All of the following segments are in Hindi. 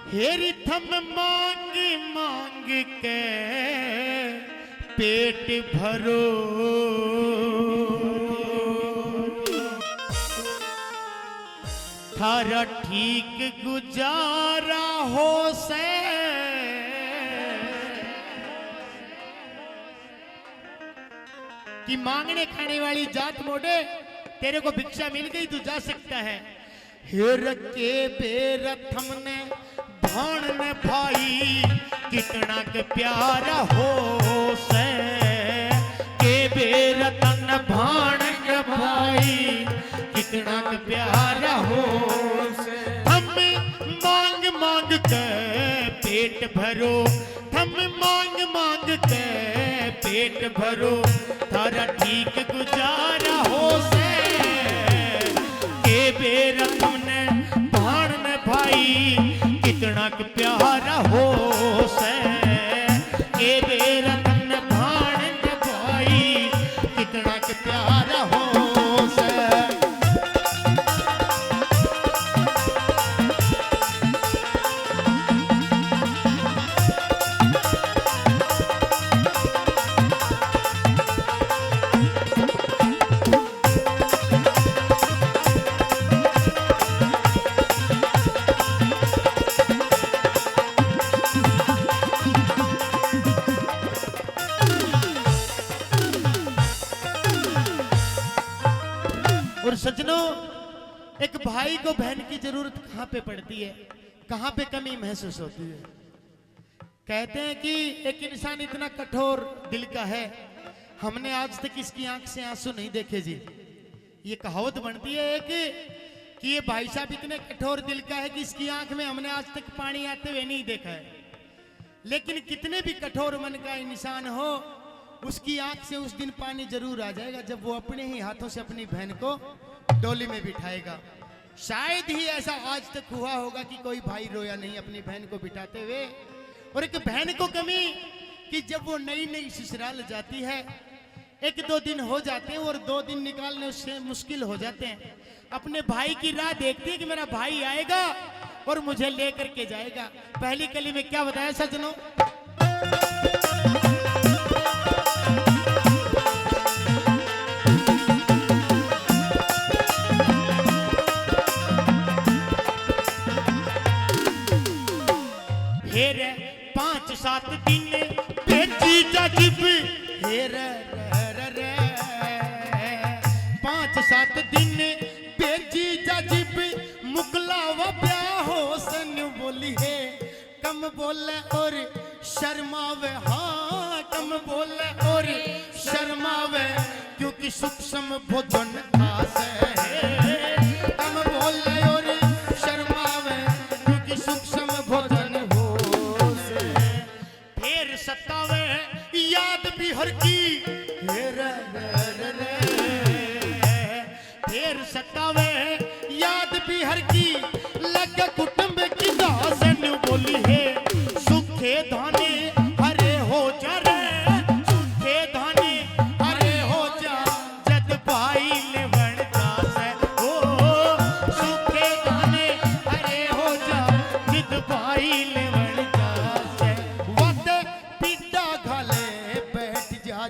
हेरी थम मांग मांग के पेट भरो, थारा ठीक गुजारा हो से। कि मांगने खाने वाली जात मोड़े, तेरे को भिक्षा मिल गई तू जा सकता है। हेर के बेर थमने भाण ने भाई कितना के प्यारा हो से। के बेर तन भाण के भाई कितना के प्यारा हो से। हम मांग मांग के पेट भरो, हम मांग मांग के पेट भरो, थारा ठीक गुजारा हो से। के बेर तुमने भाण में भाई कितना के प्यारा हो से। के बेर तुमने भाण में भाई कितना के प्यारा हो से। और सज्जनों, एक भाई को बहन की जरूरत कहां पे पड़ती है, कहां पे कमी महसूस होती है। कहते हैं कि एक इंसान इतना कठोर दिल का है, हमने आज तक इसकी आंख से आंसू नहीं देखे जी। ये कहावत बनती है कि ये भाई साहब इतने कठोर दिल का है कि इसकी आंख में हमने आज तक पानी आते हुए नहीं देखा है। लेकिन कितने भी कठोर मन का इंसान हो, उसकी आंख से उस दिन पानी जरूर आ जाएगा जब वो अपने ही हाथों से अपनी बहन को डोली में बिठाएगा। शायद ही ऐसा आज तक हुआ होगा कि कोई भाई रोया नहीं अपनी बहन को बिठाते हुए। और एक बहन को कमी कि जब वो नई नई ससुराल जाती है, एक दो दिन हो जाते हैं और 2 दिन निकालने उससे मुश्किल हो जाते हैं। अपने भाई की राह देखती है कि मेरा भाई आएगा और मुझे लेकर के जाएगा। पहली कली में क्या बताया सज्जनों, हेर 5-7 दिन भेजी जाजिब। हेर 5-7 दिन भेजी जाजिब, मुकलावा ब्याह हो सन बोली है। कम बोले और शर्मावे, हाँ कम बोले और शर्मावे, क्योंकि सूक्ष्म भोजन खास है। कम बोले और शर्मावे, क्योंकि सूक्ष्म भोजन सतावे याद भी हर की। फिर सतावे याद भी हर की, लगे कुटुंब की दासन बोली है। सुखे धाने हरे हो जा रे, सुखे धाने हरे हो जा, जद भाई ले बन दास है। ओ सुखे धाने हरे हो जा, जद भाई ले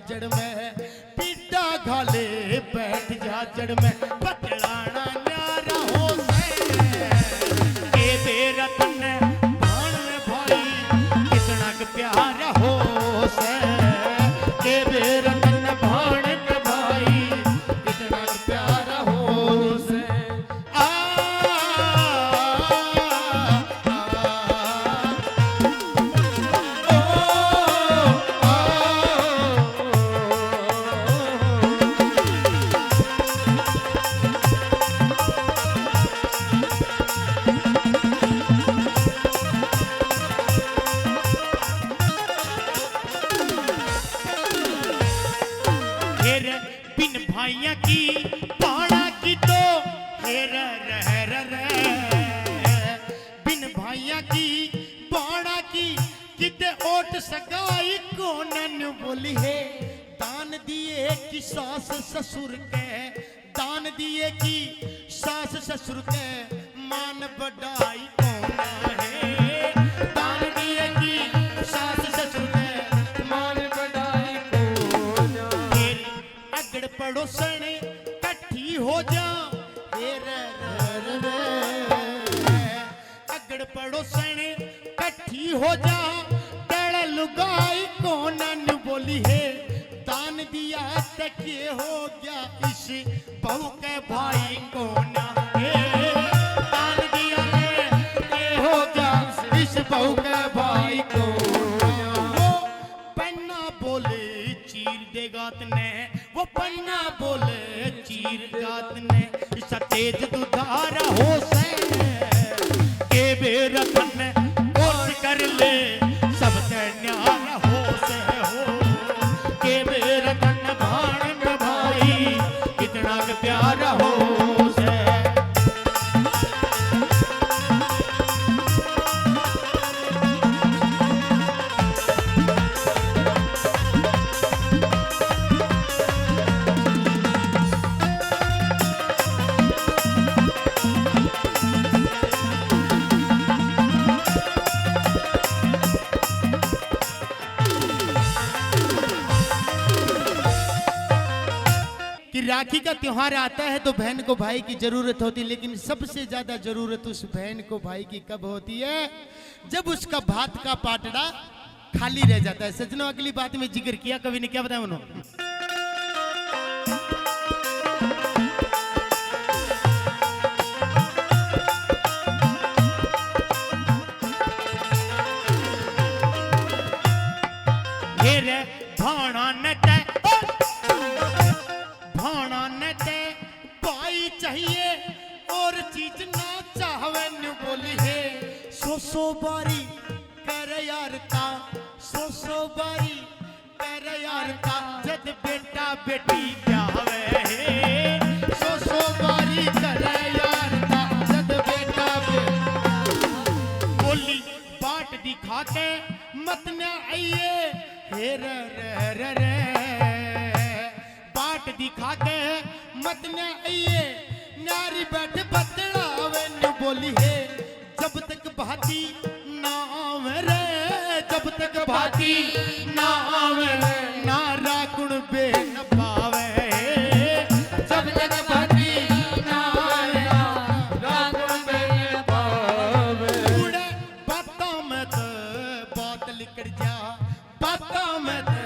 जड़ में, पीटा घाले बैठ जा जड़ में, बतलाना न्यारा हो से। के बेरा तन्ने भाण में भाई कितना के प्यारा हो से। के बेरा तन्ने भाण में भाई कितना के प्यारा हो से। बिन भाइया की पाड़ा की तो हेर बिन भाइया की पाड़ा की किते ओट सगाई कोनन बोली है। दान दिए कि सास ससुर के, दान दिए कि सास ससुर के, मान बढ़ाई कौन है। पड़ोसन कट्ठी हो जा डड़ लुगाई कोनन बोली है दान दिया तक ये हो गया इस बहू के भाई को ना दान दिया ये हो गया इस बहू के भाई को वो पन्ना बोले चीर देगा तने वो पन्ना बोले चीर गात ने तेज दुधारा हो से के बेरखन कोट कर ले सब ते न्यारा हो से हो के बेरखन भाण भाई कितना प्यारा हो से राखी का त्योहार आता है तो बहन को भाई की जरूरत होती है, लेकिन सबसे ज्यादा जरूरत उस बहन को भाई की कब होती है जब उसका भात का पाटड़ा खाली रह जाता है। सजनों अगली बात में जिक्र किया कवि ने, क्या बताया उन्होंने, भाणा नटे भाई चाहिए और चीज ना चाहवे न्यू बोली है सो बारी कर यारता सो बारी कर यारता जद बेटा बेटी ब्याहवे है सो बारी कर यारता जद बेटा बोली बाट दिखा के मत न आइए हे रे बाट दिखा के मत न आइए नारी बैठ बतलावे न बोली है जब तक भाती ना आवे रे जब तक भाती ना आवे ना राकुण बे न पावे जब तक भाती ना आवे राकुण बे न पावे उड़े बातों में तो बात लिकड़ जा बातों में तो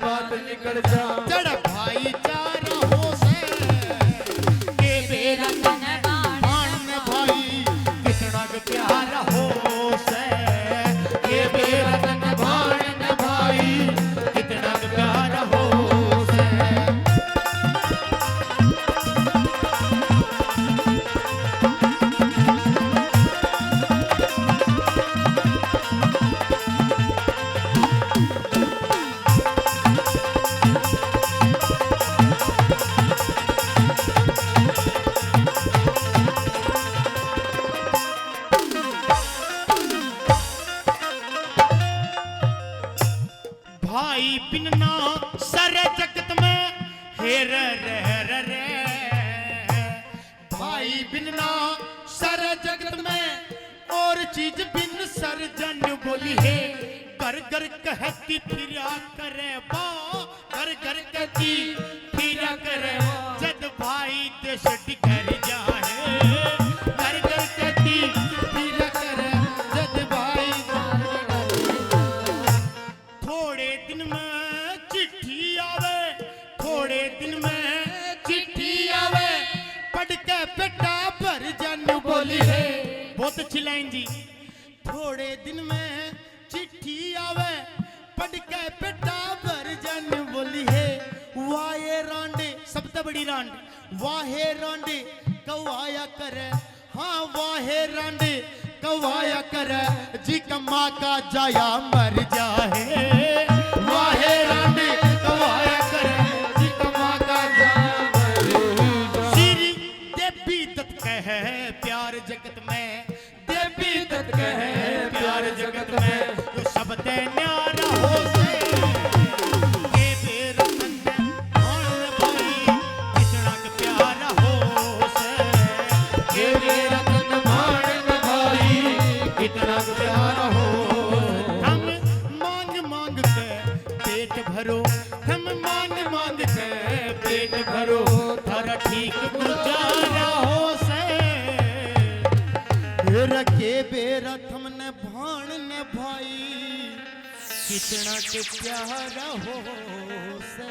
बात लिकड़ जा जड़ भाई चारा हो से के बेरा भाण भाई कितना प्यारा हो से के बेरा भाण भाई कितना प्यारा हो से भाई बिनना सारे जगत में हेर रे भाई बिनना सारे जगत में और चीज बिन सर जन बोली है घर घर कहती फिरा करे बा घर घर कहती फिरा करे जद भाई देश टिकर जाए घर घर कहती फिरा करे जद भाई थोड़े दिन में चिट्ठी आवे थोड़े दिन में चिट्ठी आवे पढ़ के बेटा भर जन बोली है बहुत अच्छी लाइन जी थोड़े दिन में चिट्ठी आवे पढ़ के बेटा भर जन बोली है वाहे रांडे सबसे बड़ी रांड वाहे रांडे कवाया करे हाँ वाहे रांडे कवाया करे जी कमा का जाया मर जाए वाहे रांडे कवाया करे जी कमा का जाया मर जाए श्री देवी दत्त कहे प्यार जगत में देवी दत्त कहे प्यार जगत में तो सब ते न्यारा हो से के बेरा भाण भाई कितना प्यारा हो से के बेरा भाण भाई कितना प्यारा हो हम मांग मांग के पेट भरो हम मांग मांग के पेट भरो थारा ठीक गुजारा हो से रखे बेरा भाण ने भाई कितना के प्यारा हो से